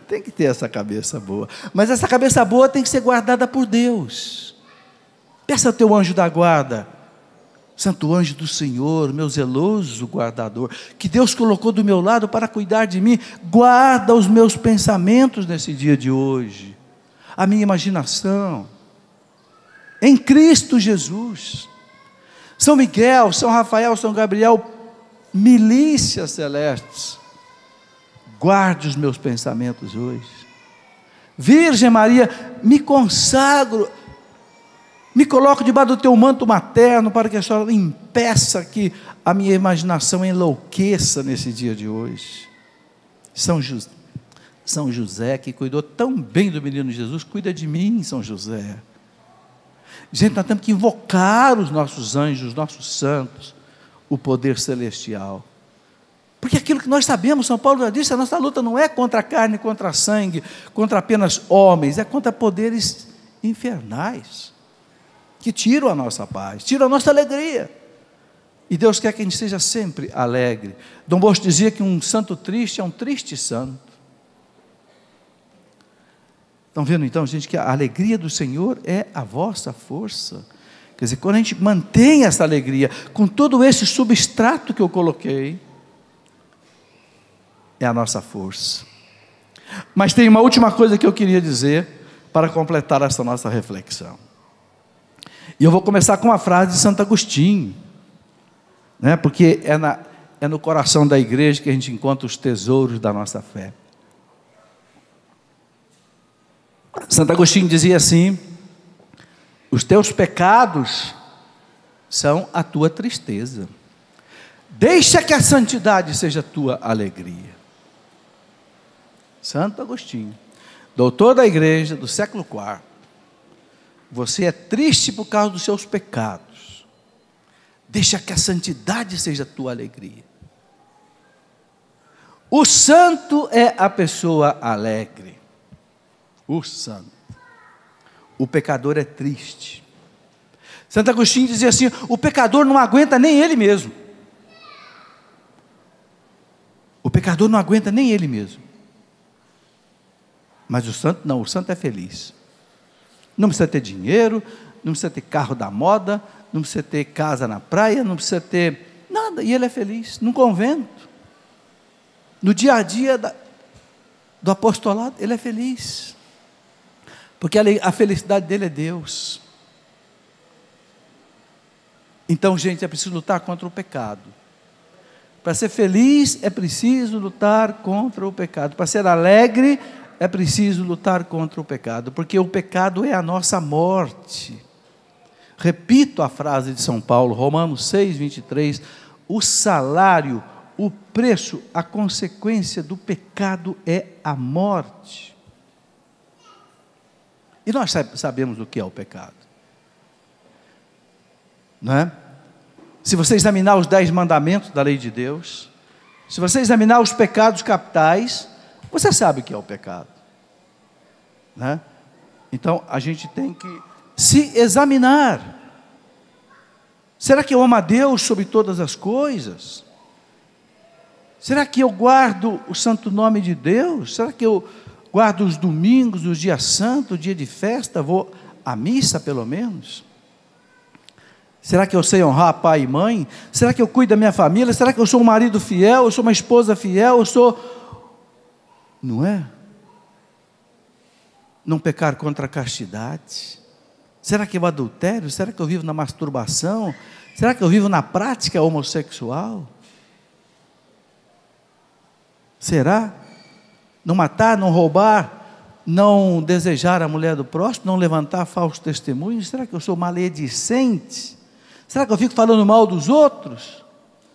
tem que ter essa cabeça boa, mas essa cabeça boa tem que ser guardada por Deus. Peça ao teu anjo da guarda: santo anjo do Senhor, meu zeloso guardador, que Deus colocou do meu lado para cuidar de mim, guarda os meus pensamentos nesse dia de hoje, a minha imaginação, em Cristo Jesus. São Miguel, São Rafael, São Gabriel, milícias celestes, guarde os meus pensamentos hoje. Virgem Maria, me consagro, me coloco debaixo do teu manto materno, para que a senhora impeça que a minha imaginação enlouqueça nesse dia de hoje. São José, que cuidou tão bem do menino Jesus, cuida de mim, São José. Gente, nós temos que invocar os nossos anjos, os nossos santos, o poder celestial. Porque aquilo que nós sabemos, São Paulo já disse, a nossa luta não é contra a carne, contra a sangue, contra apenas homens, é contra poderes infernais, que tiram a nossa paz, tiram a nossa alegria. E Deus quer que a gente seja sempre alegre. Dom Bosco dizia que um santo triste é um triste santo. Estão vendo então, gente, que a alegria do Senhor é a vossa força. Quer dizer, quando a gente mantém essa alegria, com todo esse substrato que eu coloquei, é a nossa força. Mas tem uma última coisa que eu queria dizer, para completar essa nossa reflexão. E eu vou começar com uma frase de Santo Agostinho, né? Porque é no coração da igreja que a gente encontra os tesouros da nossa fé. Santo Agostinho dizia assim: os teus pecados são a tua tristeza. Deixa que a santidade seja a tua alegria. Santo Agostinho, doutor da igreja do século IV. Você é triste por causa dos seus pecados. Deixa que a santidade seja a tua alegria. O santo é a pessoa alegre. O santo. O pecador é triste. Santo Agostinho dizia assim: o pecador não aguenta nem ele mesmo. O pecador não aguenta nem ele mesmo. Mas o santo não, o santo é feliz. Não precisa ter dinheiro, não precisa ter carro da moda, não precisa ter casa na praia, não precisa ter nada, e ele é feliz, num convento. No dia a dia do apostolado, ele é feliz. Porque a felicidade dele é Deus. Então, gente, é preciso lutar contra o pecado. Para ser feliz, é preciso lutar contra o pecado. Para ser alegre, é preciso lutar contra o pecado. Porque o pecado é a nossa morte. Repito a frase de São Paulo, Romanos 6, 23. O salário, o preço, a consequência do pecado é a morte. E nós sabemos o que é o pecado. Não é? Se você examinar os 10 mandamentos da lei de Deus, se você examinar os pecados capitais, você sabe o que é o pecado, né? Então a gente tem que se examinar. Será que eu amo a Deus sobre todas as coisas? Será que eu guardo o santo nome de Deus? Será que eu guardo os domingos, os dias santos, o dia de festa, vou à missa pelo menos? Será que eu sei honrar pai e mãe? Será que eu cuido da minha família? Será que eu sou um marido fiel? Eu sou uma esposa fiel? Eu sou... Não é? Não pecar contra a castidade? Será que eu adultério? Será que eu vivo na masturbação? Será que eu vivo na prática homossexual? Será? Não matar, não roubar, não desejar a mulher do próximo, não levantar falsos testemunhos? Será que eu sou maledicente? Será que eu fico falando mal dos outros?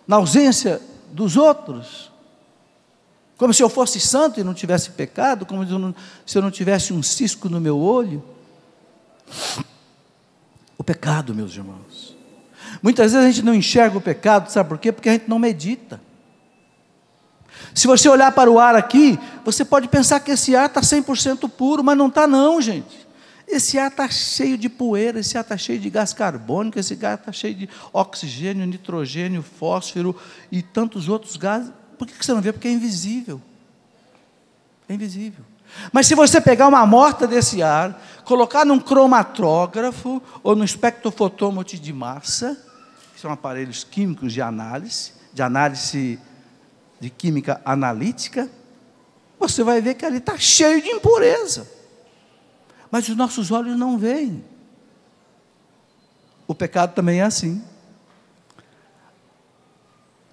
Na ausência dos outros? Como se eu fosse santo e não tivesse pecado? Como se eu não tivesse um cisco no meu olho? O pecado, meus irmãos. Muitas vezes a gente não enxerga o pecado, sabe por quê? Porque a gente não medita. Se você olhar para o ar aqui, você pode pensar que esse ar está 100% puro, mas não está não, gente. Esse ar está cheio de poeira, esse ar está cheio de gás carbônico, esse ar está cheio de oxigênio, nitrogênio, fósforo e tantos outros gases. Por que você não vê? Porque é invisível. É invisível. Mas se você pegar uma amostra desse ar, colocar num cromatógrafo ou no espectrofotômetro de massa, que são aparelhos químicos de análise de química analítica, você vai ver que ali está cheio de impureza. Mas os nossos olhos não veem. O pecado também é assim.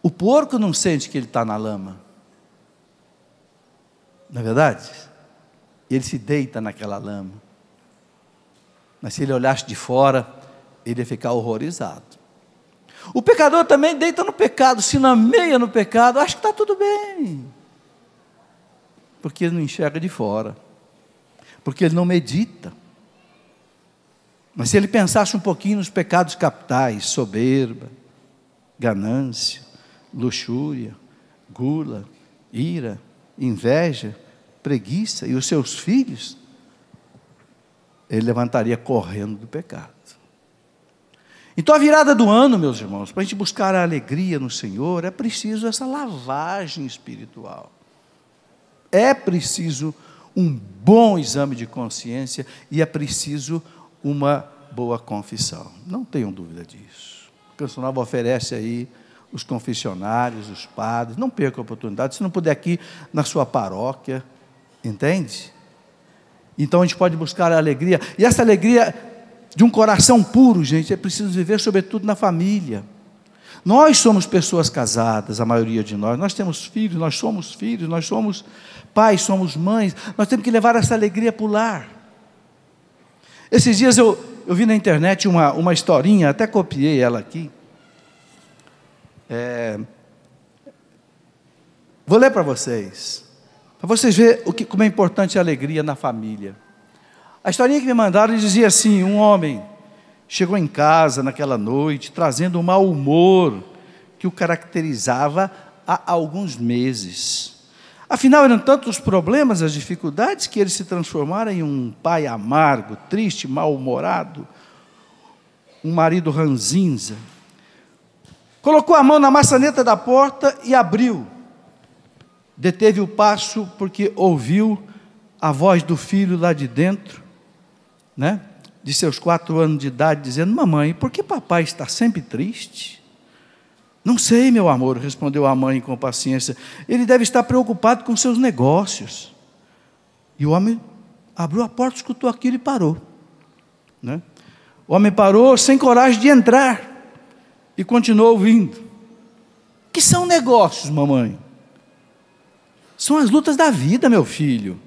O porco não sente que ele está na lama. Não é verdade? Ele se deita naquela lama. Mas se ele olhasse de fora, ele ia ficar horrorizado. O pecador também deita no pecado, se lameia no pecado, acha que está tudo bem. Porque ele não enxerga de fora. Porque ele não medita. Mas se ele pensasse um pouquinho nos pecados capitais, soberba, ganância, luxúria, gula, ira, inveja, preguiça e os seus filhos, ele levantaria correndo do pecado. Então a virada do ano, meus irmãos, para a gente buscar a alegria no Senhor, é preciso essa lavagem espiritual. É preciso um bom exame de consciência e é preciso uma boa confissão. Não tenham dúvida disso. O Canção Nova oferece aí os confessionários, os padres. Não perca a oportunidade. Se não puder aqui na sua paróquia, entende? Então a gente pode buscar a alegria. E essa alegria de um coração puro, gente, é preciso viver sobretudo na família. Nós somos pessoas casadas, a maioria de nós. Nós temos filhos, nós somos pais, somos mães. Nós temos que levar essa alegria para o lar. Esses dias eu Eu vi na internet uma historinha, até copiei ela aqui. Vou ler para vocês verem como é importante a alegria na família. A historinha que me mandaram dizia assim: um homem chegou em casa naquela noite, trazendo um mau humor que o caracterizava há alguns meses. Afinal, eram tantos os problemas, as dificuldades, que ele se transformara em um pai amargo, triste, mal-humorado, um marido ranzinza. Colocou a mão na maçaneta da porta e abriu. Deteve o passo porque ouviu a voz do filho lá de dentro, de seus 4 anos de idade, dizendo: mamãe, por que papai está sempre triste? Não sei, meu amor, respondeu a mãe com paciência. Ele deve estar preocupado com seus negócios. E o homem abriu a porta, escutou aquilo e parou. O homem parou sem coragem de entrar e continuou ouvindo. Que são negócios, mamãe? São as lutas da vida, meu filho.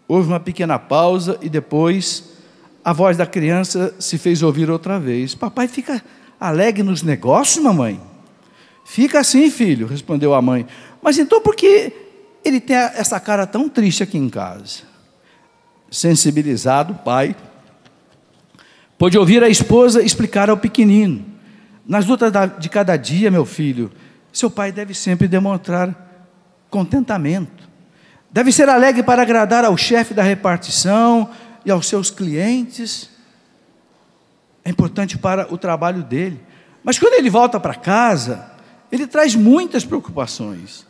Houve uma pequena pausa e depois a voz da criança se fez ouvir outra vez. Papai fica alegre nos negócios, mamãe? Fica assim, filho, respondeu a mãe. Mas então por que ele tem essa cara tão triste aqui em casa? Sensibilizado, o pai pôde ouvir a esposa explicar ao pequenino: nas lutas de cada dia, meu filho, seu pai deve sempre demonstrar contentamento. Deve ser alegre para agradar ao chefe da repartição e aos seus clientes. É importante para o trabalho dele. Mas quando ele volta para casa, ele traz muitas preocupações.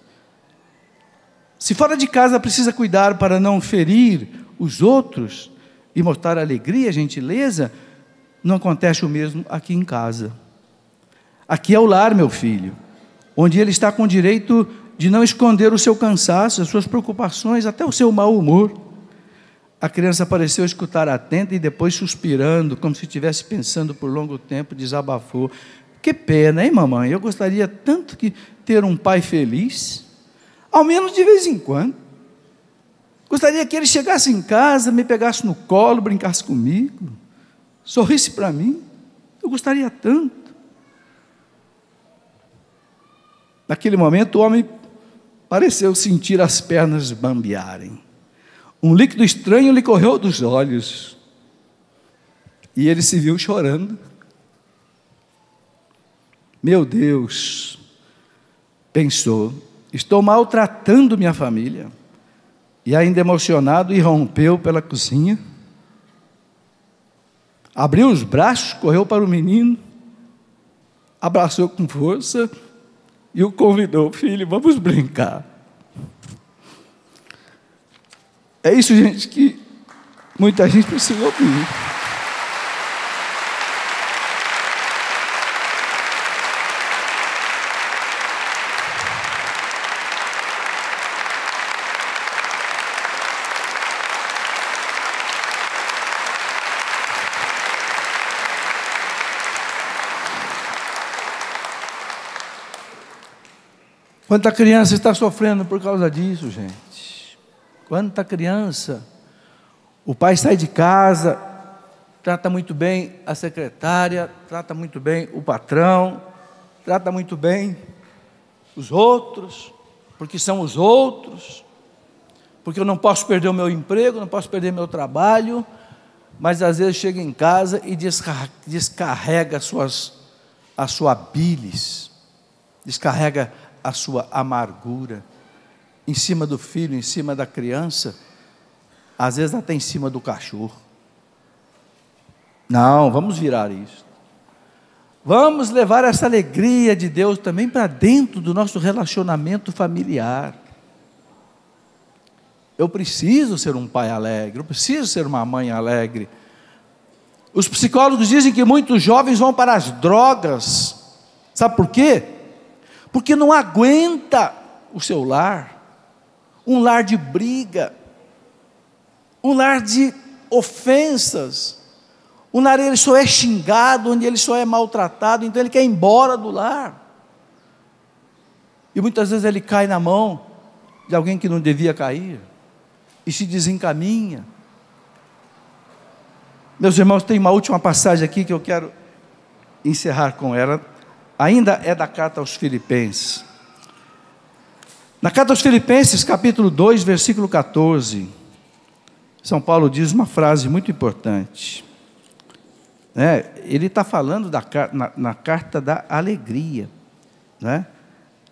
Se fora de casa precisa cuidar para não ferir os outros e mostrar alegria, gentileza, não acontece o mesmo aqui em casa. Aqui é o lar, meu filho, onde ele está com o direito de não esconder o seu cansaço, as suas preocupações, até o seu mau humor. A criança pareceu escutar atenta e depois, suspirando, como se estivesse pensando por longo tempo, desabafou: que pena, hein, mamãe? Eu gostaria tanto que ter um pai feliz, ao menos de vez em quando. Gostaria que ele chegasse em casa, me pegasse no colo, brincasse comigo, sorrisse para mim. Eu gostaria tanto. Naquele momento, o homem pareceu sentir as pernas bambearem. Um líquido estranho lhe correu dos olhos. E ele se viu chorando. Meu Deus, pensou, estou maltratando minha família. E ainda emocionado, irrompeu pela cozinha. Abriu os braços, correu para o menino, abraçou com força e o convidou: filho, vamos brincar. É isso, gente, que muita gente precisa ouvir. Quanta criança está sofrendo por causa disso, gente? Quanta criança. O pai sai de casa, trata muito bem a secretária, trata muito bem o patrão, trata muito bem os outros, porque são os outros, porque eu não posso perder o meu emprego, não posso perder meu trabalho, mas às vezes chega em casa e descarrega a sua bilis, descarrega a sua amargura em cima do filho, em cima da criança, às vezes até em cima do cachorro. Não, vamos virar isso. Vamos levar essa alegria de Deus também para dentro do nosso relacionamento familiar. Eu preciso ser um pai alegre, eu preciso ser uma mãe alegre. Os psicólogos dizem que muitos jovens vão para as drogas. Sabe por quê? Porque não aguenta o seu lar, um lar de briga, um lar de ofensas, um lar onde ele só é xingado, onde ele só é maltratado, então ele quer ir embora do lar. E muitas vezes ele cai na mão de alguém que não devia cair, e se desencaminha. Meus irmãos, tem uma última passagem aqui que eu quero encerrar com ela. Ainda é da carta aos Filipenses. Na carta aos Filipenses, capítulo 2, versículo 14, São Paulo diz uma frase muito importante. Ele está falando na carta da alegria.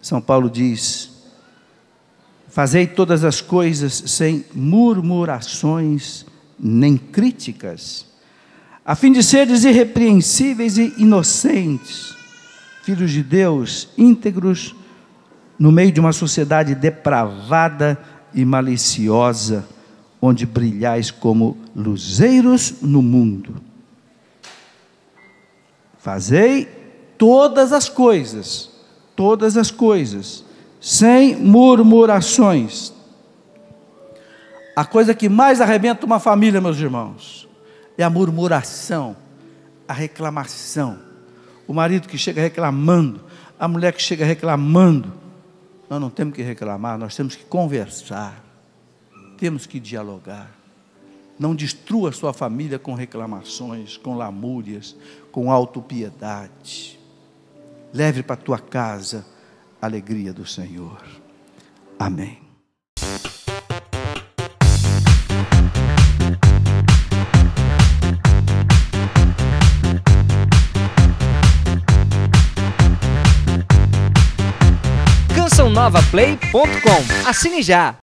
São Paulo diz: fazei todas as coisas sem murmurações nem críticas, a fim de seres irrepreensíveis e inocentes, filhos de Deus, íntegros, no meio de uma sociedade depravada e maliciosa, onde brilhais como luzeiros no mundo. Fazei todas as coisas, sem murmurações. A coisa que mais arrebenta uma família, meus irmãos, é a murmuração, a reclamação. O marido que chega reclamando, a mulher que chega reclamando. Nós não temos que reclamar, nós temos que conversar, temos que dialogar. Não destrua a sua família com reclamações, com lamúrias, com autopiedade. Leve para a tua casa a alegria do Senhor. Amém. CançãoNovaPlay.com. Assine já!